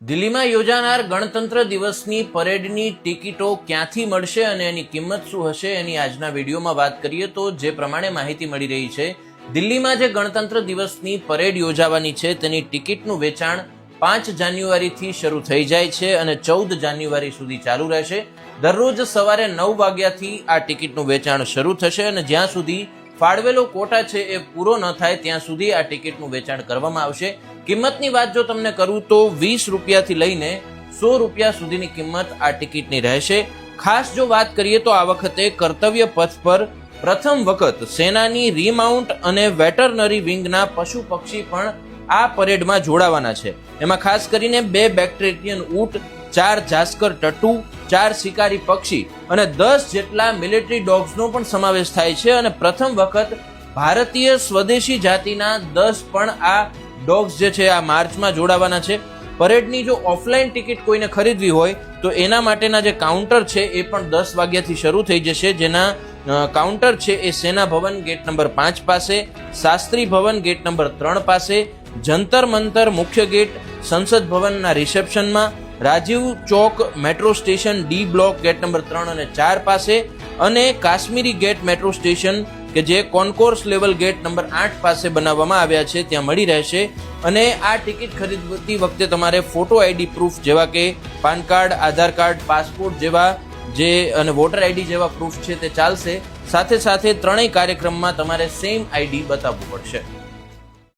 દિલ્હીમાં યોજાનાર ગણતંત્ર દિવસની પરેડની ટિકિટો ક્યાંથી મળશે અને એની કિંમત શું હશે એની આજના વિડીયોમાં વાત કરીએ તો જે પ્રમાણે માહિતી મળી રહી છે, દિલ્હીમાં જે ગણતંત્ર દિવસની પરેડ યોજાવાની છે તેની ટિકિટનું વેચાણ 5 જાન્યુઆરીથી શરૂ થઈ જાય છે અને 14 જાન્યુઆરી સુધી ચાલુ રહેશે. દરરોજ સવારે 9 વાગ્યાથી આ ટિકિટનું વેચાણ શરૂ થશે અને જ્યાં સુધી ફાળવેલો કોટા છે એ પૂરો ન થાય ત્યાં સુધી આ ટિકિટનું વેચાણ કરવામાં આવશે. કિંમતની વાત જો તમને કરું તો 20 રૂપિયાથી લઈને 100 રૂપિયા સુધીની કિંમત આ ટિકિટની રહેશે. ખાસ જો વાત કરીએ તો આ વખતે કર્તવ્ય પથ પર પ્રથમ વખત સેનાની રીમાઉન્ટ અને વેટરનરી વિંગના પશુ પક્ષી પણ આ પરેડમાં જોડાવાના છે. એમાં ખાસ કરીને 2 બેક્ટેરિયન ઊંટ, 4 જાસ્કર ટટ્ટુ, 4 શિકારી પક્ષી અને 10 જેટલા મિલિટરી ડોગ્સનો પણ સમાવેશ થાય છે અને પ્રથમ વખત ભારતીય સ્વદેશી જાતિના 10 પણ આ ડોગ્સ જે છે આ માર્ચમાં જોડાવાના છે. પરેડની જો ઓફલાઈન ટિકિટ કોઈને ખરીદવી હોય તો એના માટેના જે કાઉન્ટર છે એ પણ 10 વાગ્યાથી શરૂ થઈ જશે, જેના કાઉન્ટર છે એ સેના ભવન ગેટ નંબર 5 પાસે, શાસ્ત્રી ભવન ગેટ નંબર 3 પાસે, જંતર મંતર મુખ્ય ગેટ, સંસદ ભવનના રિસેપ્શનમાં, Rajiv Chowk metro station D block gate number 3 અને 4 પાસે અને કાશ્મીરી ગેટ મેટ્રો સ્ટેશન કે જે કોન્કોર્સ લેવલ ગેટ નંબર 8 પાસે બનાવવામાં આવ્યા છે ત્યાં મળી રહેશે. અને આ ટિકિટ ખરીદતી વખતે તમારે ફોટો આઈડી પ્રૂફ જેવા કે પાન કાર્ડ, આધાર કાર્ડ, પાસપોર્ટ જેવા જે અને વોટર આઈડી જેવા પ્રૂફ છે તે ચાલશે. સાથે સાથે ત્રણેય કાર્યક્રમમાં તમારે સેમ આઈડી બતાવવું પડશે.